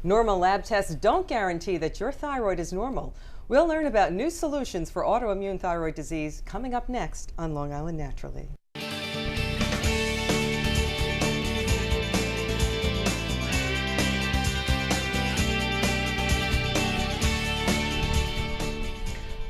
Normal lab tests don't guarantee that your thyroid is normal. We'll learn about new solutions for autoimmune thyroid disease coming up next on Long Island Naturally.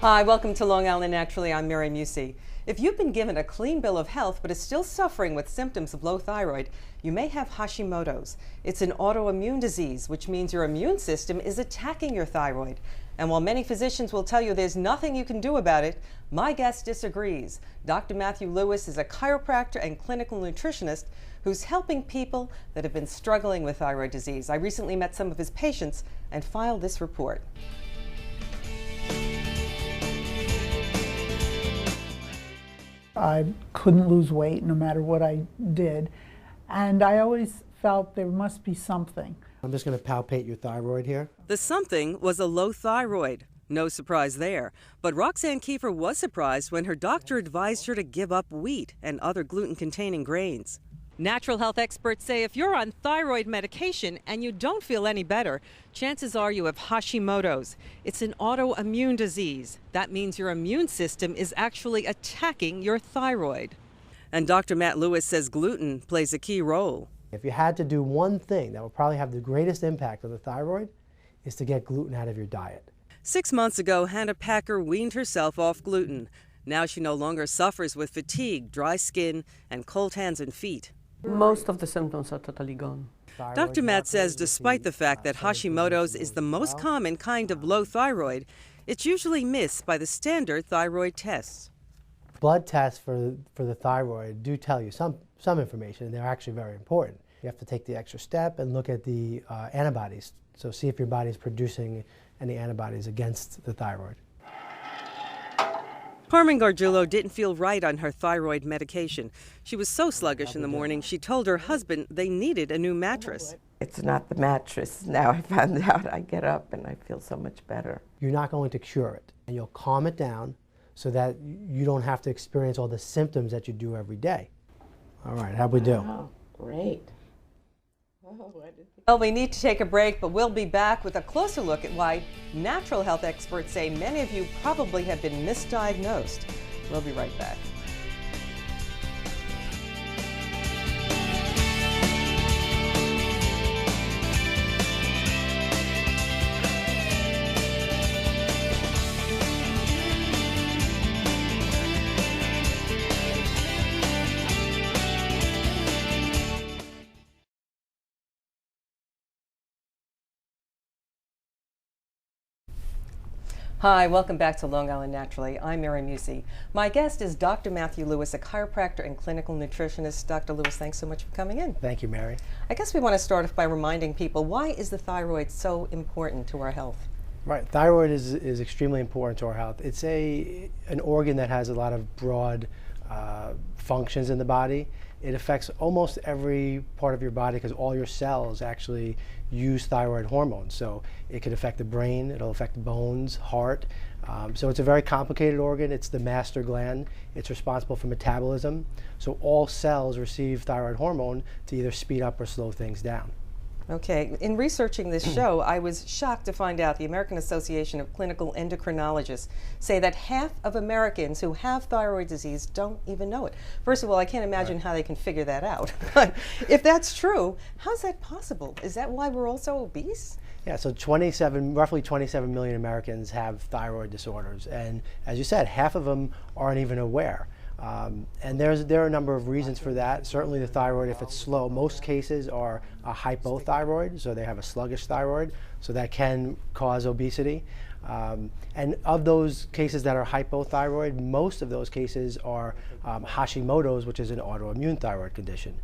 Hi, welcome to Long Island Naturally. I'm Mary Mucci. If you've been given a clean bill of health but is still suffering with symptoms of low thyroid, you may have Hashimoto's. It's an autoimmune disease, which means your immune system is attacking your thyroid. And while many physicians will tell you there's nothing you can do about it, my guest disagrees. Dr. Matthew Lewis is a chiropractor and clinical nutritionist who's helping people that have been struggling with thyroid disease. I recently met some of his patients and filed this report. I couldn't lose weight no matter what I did, and I always felt there must be something. I'm just going to palpate your thyroid here. The something was a low thyroid. No surprise there. But Roxanne Kiefer was surprised when her doctor advised her to give up wheat and other gluten-containing grains. Natural health experts say if you're on thyroid medication and you don't feel any better, chances are you have Hashimoto's. It's an autoimmune disease. That means your immune system is actually attacking your thyroid. And Dr. Matt Lewis says gluten plays a key role. If you had to do one thing that would probably have the greatest impact on the thyroid, is to get gluten out of your diet. 6 months ago, Hannah Packer weaned herself off gluten. Now she no longer suffers with fatigue, dry skin, and cold hands and feet. Most of the symptoms are totally gone. Dr. Matt says despite the fact that Hashimoto's is the most common kind of low thyroid, it's usually missed by the standard thyroid tests. Blood tests for the thyroid do tell you some information, and they're actually very important. You have to take the extra step and look at the antibodies, so see if your body is producing any antibodies against the thyroid. Carmen Gargiulo didn't feel right on her thyroid medication. She was so sluggish in the morning, she told her husband they needed a new mattress. It's not the mattress. Now I found out. I get up and I feel so much better. You're not going to cure it, and you'll calm it down so that you don't have to experience all the symptoms that you do every day. All right, how'd we do? Oh, great. Well, we need to take a break, but we'll be back with a closer look at why natural health experts say many of you probably have been misdiagnosed. We'll be right back. Hi, welcome back to Long Island Naturally. I'm Mary Mucci. My guest is Dr. Matthew Lewis, a chiropractor and clinical nutritionist. Dr. Lewis, thanks so much for coming in. Thank you, Mary. I guess we want to start off by reminding people, why is the thyroid so important to our health? Right, thyroid is extremely important to our health. It's an organ that has a lot of broad functions in the body. It affects almost every part of your body because all your cells actually use thyroid hormones. So it could affect the brain, it'll affect bones, heart. So it's a very complicated organ. It's the master gland. It's responsible for metabolism. So all cells receive thyroid hormone to either speed up or slow things down. Okay, in researching this show, I was shocked to find out the American Association of Clinical Endocrinologists say that half of Americans who have thyroid disease don't even know it. First of all, I can't imagine how they can figure that out. But if that's true, how's that possible? Is that why we're all so obese? Yeah, so roughly 27 million Americans have thyroid disorders, and as you said, half of them aren't even aware. And there are a number of reasons for that. Certainly the thyroid, if it's slow, most cases are a hypothyroid, so they have a sluggish thyroid, so that can cause obesity. And of those cases that are hypothyroid, most of those cases are Hashimoto's, which is an autoimmune thyroid condition.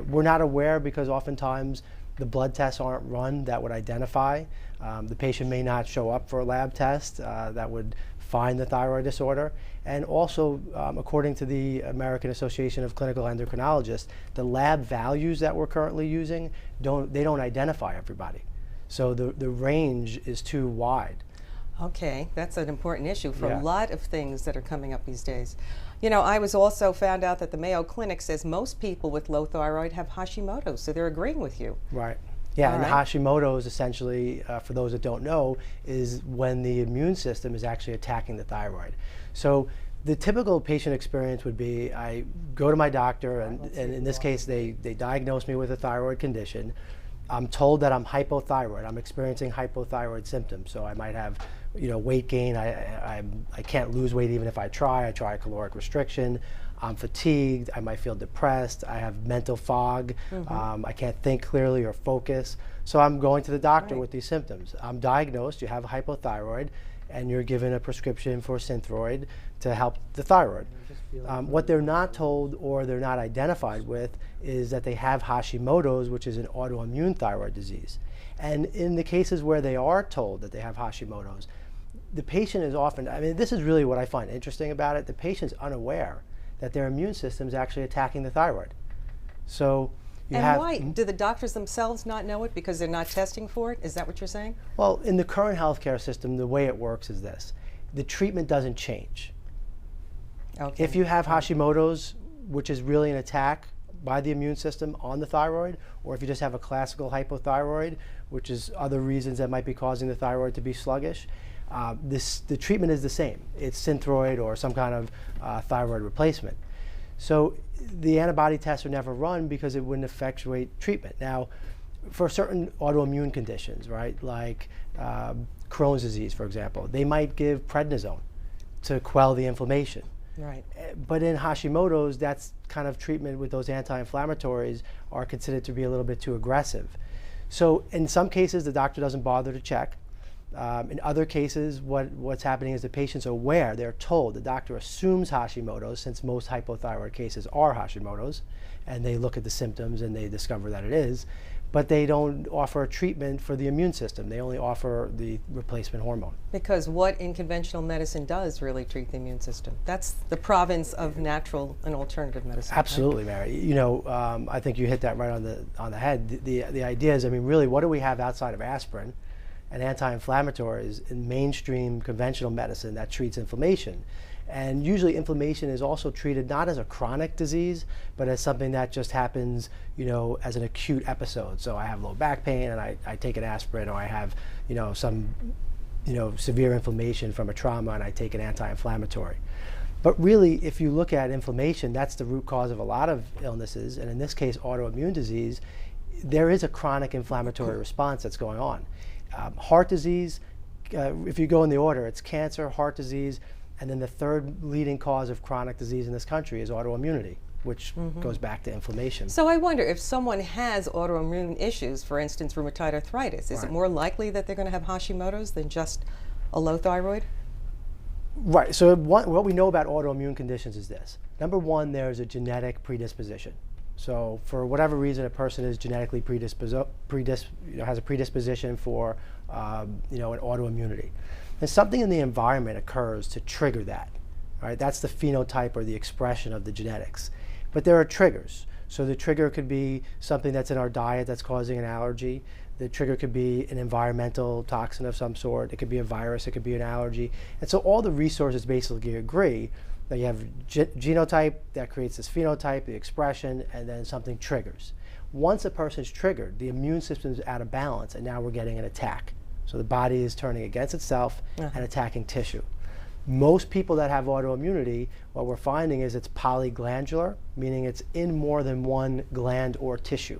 We're not aware because oftentimes the blood tests aren't run that would identify. The patient may not show up for a lab test that would find the thyroid disorder. And also, according to the American Association of Clinical Endocrinologists, the lab values that we're currently using, they don't identify everybody. So the range is too wide. Okay, that's an important issue for a lot of things that are coming up these days. You know, I was also found out that the Mayo Clinic says most people with low thyroid have Hashimoto, so they're agreeing with you. Right. Yeah, All and right. Hashimoto's essentially, for those that don't know, is when the immune system is actually attacking the thyroid. So the typical patient experience would be I go to my doctor, and in this case, they diagnose me with a thyroid condition. I'm told that I'm hypothyroid. I'm experiencing hypothyroid symptoms. So I might have, weight gain. I can't lose weight even if I try. I try caloric restriction. I'm fatigued. I might feel depressed. I have mental fog. I can't think clearly or focus. So I'm going to the doctor with these symptoms. I'm diagnosed. You have hypothyroid, and you're given a prescription for Synthroid to help the thyroid. What they're not told or they're not identified with is that they have Hashimoto's, which is an autoimmune thyroid disease. And in the cases where they are told that they have Hashimoto's, the patient is often, this is really what I find interesting about it, the patient's unaware that their immune system is actually attacking the thyroid. So you have... why? Do the doctors themselves not know it because they're not testing for it? Is that what you're saying? Well, in the current healthcare system, the way it works is this. The treatment doesn't change. Okay. If you have Hashimoto's, which is really an attack by the immune system on the thyroid, or if you just have a classical hypothyroid, which is other reasons that might be causing the thyroid to be sluggish, the treatment is the same. It's Synthroid or some kind of thyroid replacement. So the antibody tests are never run because it wouldn't effectuate treatment. Now, for certain autoimmune conditions, right, like Crohn's disease, for example, they might give prednisone to quell the inflammation. Right. But in Hashimoto's, that's kind of treatment with those anti-inflammatories are considered to be a little bit too aggressive. So in some cases, the doctor doesn't bother to check. In other cases, what's happening is the patient's aware, they're told, the doctor assumes Hashimoto's, since most hypothyroid cases are Hashimoto's, and they look at the symptoms and they discover that it is, but they don't offer a treatment for the immune system. They only offer the replacement hormone. Because what in conventional medicine does really treat the immune system. That's the province of natural and alternative medicine. Absolutely, Mary. I think you hit that right on the head. The idea is, really, what do we have outside of aspirin and anti-inflammatories in mainstream conventional medicine that treats inflammation? And usually inflammation is also treated not as a chronic disease, but as something that just happens, as an acute episode. So I have low back pain and I take an aspirin, or I have, some, severe inflammation from a trauma and I take an anti-inflammatory. But really, if you look at inflammation, that's the root cause of a lot of illnesses, and in this case, autoimmune disease. There is a chronic inflammatory response that's going on. Heart disease, if you go in the order, it's cancer, heart disease, and then the third leading cause of chronic disease in this country is autoimmunity, which goes back to inflammation. So I wonder if someone has autoimmune issues, for instance, rheumatoid arthritis, is it more likely that they're going to have Hashimoto's than just a low thyroid? Right. So what we know about autoimmune conditions is this. Number one, there's a genetic predisposition. So for whatever reason, a person is genetically has a predisposition for an autoimmunity. And something in the environment occurs to trigger that. Right? That's the phenotype or the expression of the genetics. But there are triggers. So the trigger could be something that's in our diet that's causing an allergy. The trigger could be an environmental toxin of some sort. It could be a virus. It could be an allergy. And so all the resources basically agree that you have genotype that creates this phenotype, the expression, and then something triggers. Once a person's triggered, the immune system is out of balance, and now we're getting an attack. So the body is turning against itself and attacking tissue. Most people that have autoimmunity, what we're finding is it's polyglandular, meaning it's in more than one gland or tissue.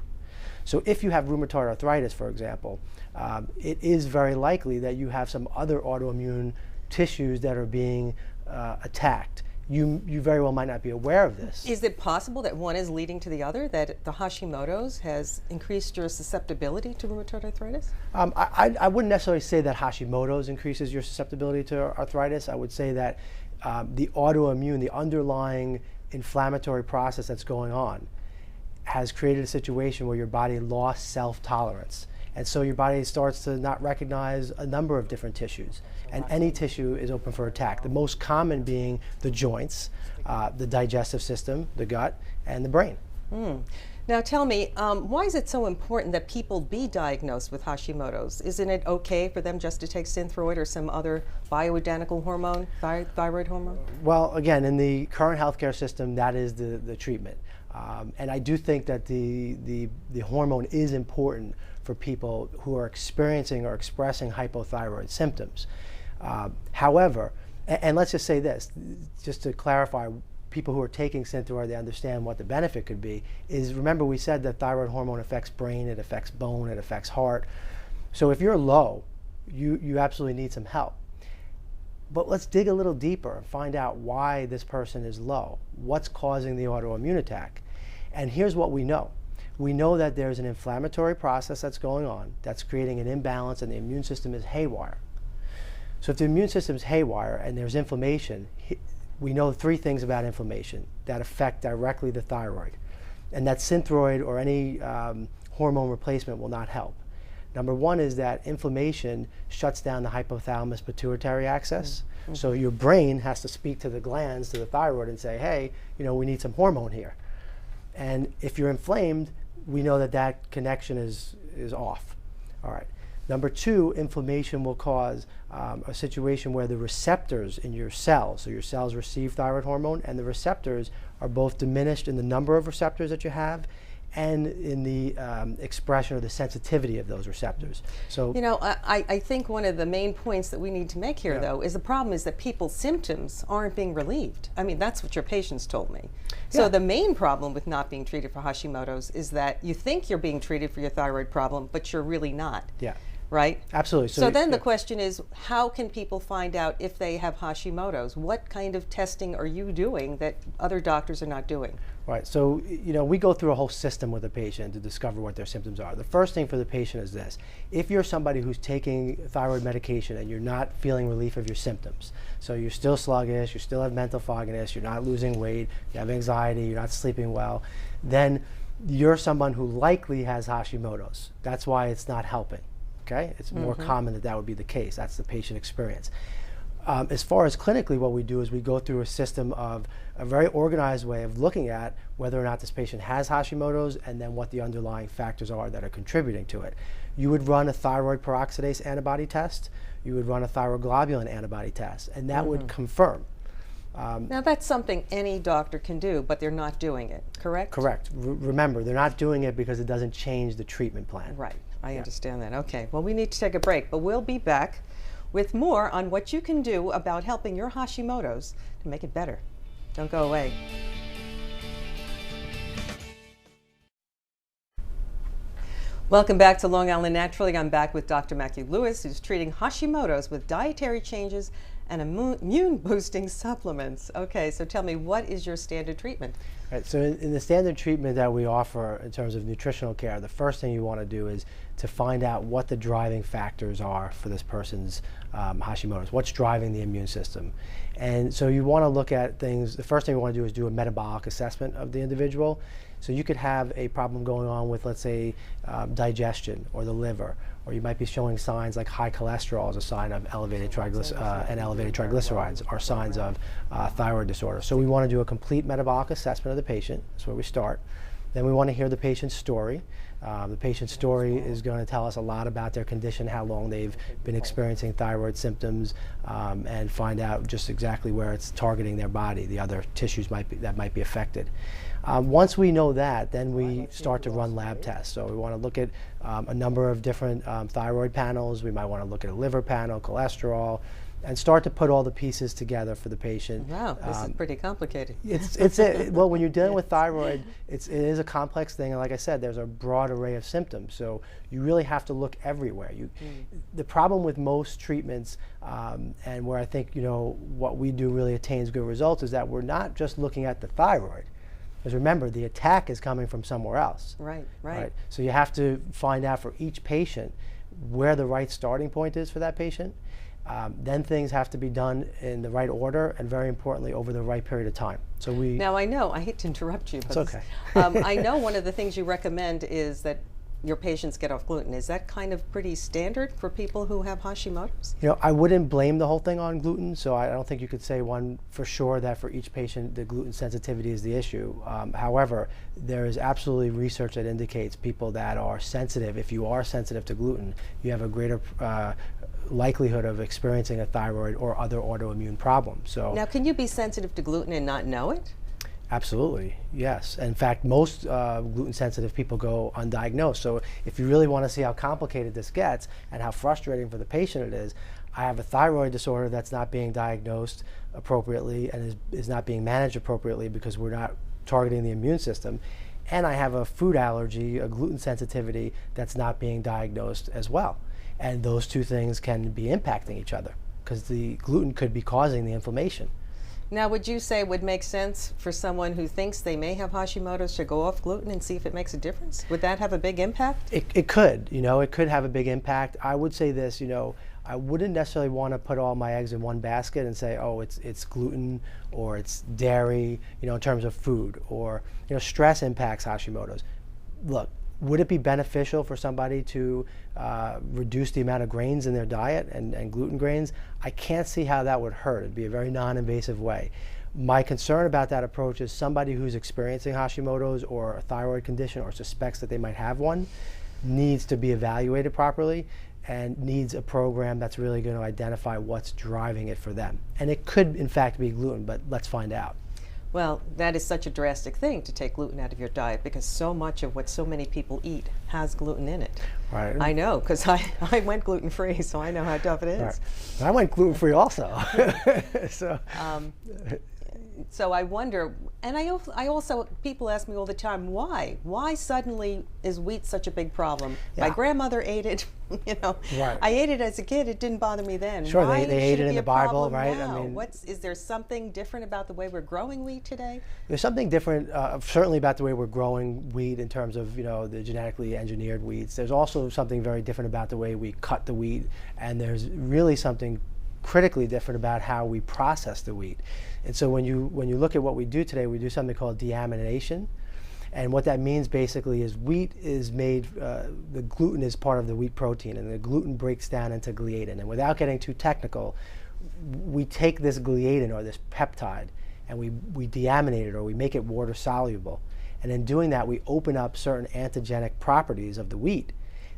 So if you have rheumatoid arthritis, for example, it is very likely that you have some other autoimmune tissues that are being attacked. You very well might not be aware of this. Is it possible that one is leading to the other, that the Hashimoto's has increased your susceptibility to rheumatoid arthritis? I wouldn't necessarily say that Hashimoto's increases your susceptibility to arthritis. I would say that the autoimmune, the underlying inflammatory process that's going on has created a situation where your body lost self-tolerance. And so your body starts to not recognize a number of different tissues. And any tissue is open for attack. The most common being the joints, the digestive system, the gut, and the brain. Now tell me, why is it so important that people be diagnosed with Hashimoto's? Isn't it okay for them just to take Synthroid or some other bioidentical hormone, thyroid hormone? Well, again, in the current healthcare system, that is the treatment. And I do think that the hormone is important for people who are experiencing or expressing hypothyroid symptoms. However, and let's just say this, just to clarify, people who are taking Synthroid, they understand what the benefit could be, is remember we said that thyroid hormone affects brain, it affects bone, it affects heart. So if you're low, you absolutely need some help. But let's dig a little deeper and find out why this person is low. What's causing the autoimmune attack? And here's what we know. We know that there's an inflammatory process that's going on that's creating an imbalance and the immune system is haywire. So if the immune system is haywire and there's inflammation, we know three things about inflammation that affect directly the thyroid. And that Synthroid or any hormone replacement will not help. Number one is that inflammation shuts down the hypothalamus pituitary axis. Mm-hmm. So your brain has to speak to the glands, to the thyroid, and say, hey, we need some hormone here. And if you're inflamed, we know that that connection is off. All right. Number two, inflammation will cause a situation where the receptors in your cells, so your cells receive thyroid hormone, and the receptors are both diminished in the number of receptors that you have and in the expression or the sensitivity of those receptors. So, I think one of the main points that we need to make here, though, is the problem is that people's symptoms aren't being relieved. I mean, that's what your patients told me. So the main problem with not being treated for Hashimoto's is that you think you're being treated for your thyroid problem, but you're really not. Yeah. Right? Absolutely. So then the question is, how can people find out if they have Hashimoto's? What kind of testing are you doing that other doctors are not doing? Right. So, we go through a whole system with a patient to discover what their symptoms are. The first thing for the patient is this. If you're somebody who's taking thyroid medication and you're not feeling relief of your symptoms, so you're still sluggish, you still have mental fogginess, you're not losing weight, you have anxiety, you're not sleeping well, then you're someone who likely has Hashimoto's. That's why it's not helping. Okay? It's more common that would be the case. That's the patient experience. As far as clinically, what we do is we go through a system of a very organized way of looking at whether or not this patient has Hashimoto's and then what the underlying factors are that are contributing to it. You would run a thyroid peroxidase antibody test. You would run a thyroglobulin antibody test, and that would confirm. Now that's something any doctor can do, but they're not doing it, correct? Correct. Remember, they're not doing it because it doesn't change the treatment plan. Right. I understand that. Okay. Well, we need to take a break, but we'll be back with more on what you can do about helping your Hashimoto's to make it better. Don't go away. Welcome back to Long Island Naturally. I'm back with Dr. Matthew Lewis, who's treating Hashimoto's with dietary changes and immune-boosting supplements. Okay, so tell me, what is your standard treatment? Right, so in the standard treatment that we offer in terms of nutritional care, the first thing you want to do is to find out what the driving factors are for this person's Hashimoto's. What's driving the immune system? And so you want to look at things. The first thing we want to do is do a metabolic assessment of the individual. So you could have a problem going on with, let's say, digestion or the liver, or you might be showing signs like high cholesterol as a sign of elevated triglycerides are signs of thyroid disorder. So we want to do a complete metabolic assessment of the patient. That's where we start. Then we want to hear the patient's story. The patient's story is going to tell us a lot about their condition, how long they've been experiencing thyroid symptoms, and find out just exactly where it's targeting their body, the other tissues that might be affected. Once we know that, then we start to run lab tests. So we want to look at a number of different thyroid panels. We might want to look at a liver panel, cholesterol, and start to put all the pieces together for the patient. Wow, this is pretty complicated. Well, when you're dealing with thyroid, it is a complex thing, and like I said, there's a broad array of symptoms. So you really have to look everywhere. The problem with most treatments, and where I think what we do really attains good results, is that we're not just looking at the thyroid. Because remember, the attack is coming from somewhere else. Right. So you have to find out for each patient where the right starting point is for that patient. Then things have to be done in the right order, and very importantly, over the right period of time. So Now I hate to interrupt you, but it's okay. I know one of the things you recommend is that your patients get off gluten. Is that kind of pretty standard for people who have Hashimoto's? I wouldn't blame the whole thing on gluten, so I don't think you could say one for sure that for each patient the gluten sensitivity is the issue. However, there is absolutely research that indicates people that are sensitive, if you are sensitive to gluten, you have a greater likelihood of experiencing a thyroid or other autoimmune problem. So now, can you be sensitive to gluten and not know it? Absolutely, yes. In fact, most gluten-sensitive people go undiagnosed. So if you really want to see how complicated this gets and how frustrating for the patient it is, I have a thyroid disorder that's not being diagnosed appropriately and is not being managed appropriately because we're not targeting the immune system. And I have a food allergy, a gluten sensitivity that's not being diagnosed as well. And those two things can be impacting each other because the gluten could be causing the inflammation. Now, would you say it would make sense for someone who thinks they may have Hashimoto's to go off gluten and see if it makes a difference? Would that have a big impact? It could, it could have a big impact. I would say this, I wouldn't necessarily want to put all my eggs in one basket and say, oh, it's gluten or it's dairy, in terms of food, or, stress impacts Hashimoto's. Look, would it be beneficial for somebody to reduce the amount of grains in their diet and gluten grains? I can't see how that would hurt. It'd be a very non-invasive way. My concern about that approach is somebody who's experiencing Hashimoto's or a thyroid condition or suspects that they might have one needs to be evaluated properly and needs a program that's really going to identify what's driving it for them. And it could, in fact, be gluten, but let's find out. Well, that is such a drastic thing to take gluten out of your diet because so much of what so many people eat has gluten in it. Right. I know, because I went gluten-free, so I know how tough it is. Right. I went gluten-free also. So I wonder, and I also, people ask me all the time, why? Why suddenly is wheat such a big problem? Yeah. My grandmother ate it, Right. I ate it as a kid, it didn't bother me then. Sure, Why they ate should it in be the a Bible, problem right? now? Is there something different about the way we're growing wheat today? There's something different, certainly about the way we're growing wheat in terms of, the genetically engineered wheats. There's also something very different about the way we cut the wheat, and there's really something critically different about how we process the wheat. And so when you look at what we do today, we do something called deamination. And what that means basically is wheat is made, the gluten is part of the wheat protein, and the gluten breaks down into gliadin. And without getting too technical, we take this gliadin or this peptide and we deaminate it, or we make it water soluble. And in doing that, we open up certain antigenic properties of the wheat.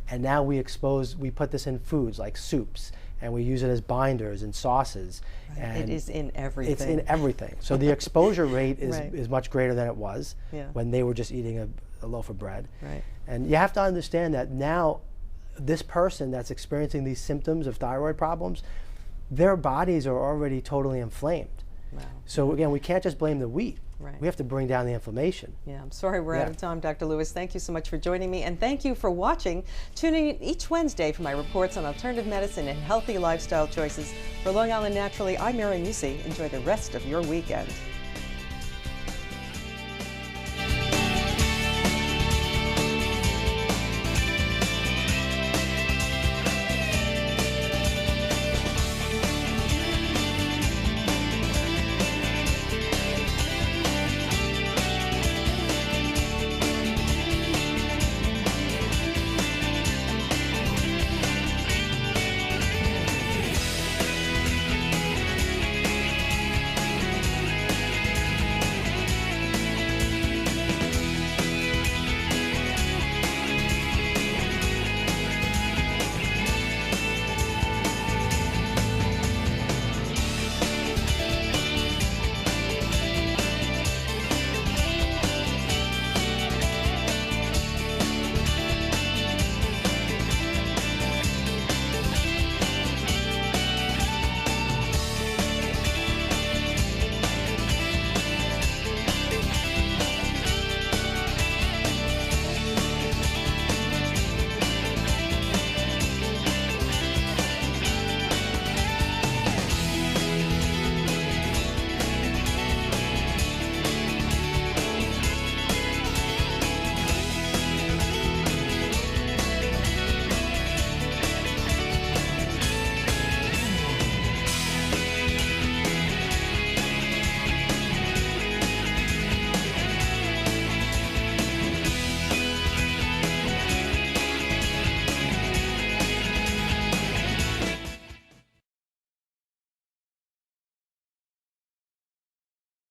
And now we put this in foods like soups, and we use it as binders and sauces. Right. And it is in everything. It's in everything. So the exposure rate is, Right. is much greater than it was when they were just eating a loaf of bread. Right. And you have to understand that now this person that's experiencing these symptoms of thyroid problems, their bodies are already totally inflamed. Wow. So again, we can't just blame the wheat. Right. We have to bring down the inflammation. Yeah, I'm sorry we're out of time, Dr. Lewis. Thank you so much for joining me, and thank you for watching. Tune in each Wednesday for my reports on alternative medicine and healthy lifestyle choices. For Long Island Naturally, I'm Mary Mucci. Enjoy the rest of your weekend.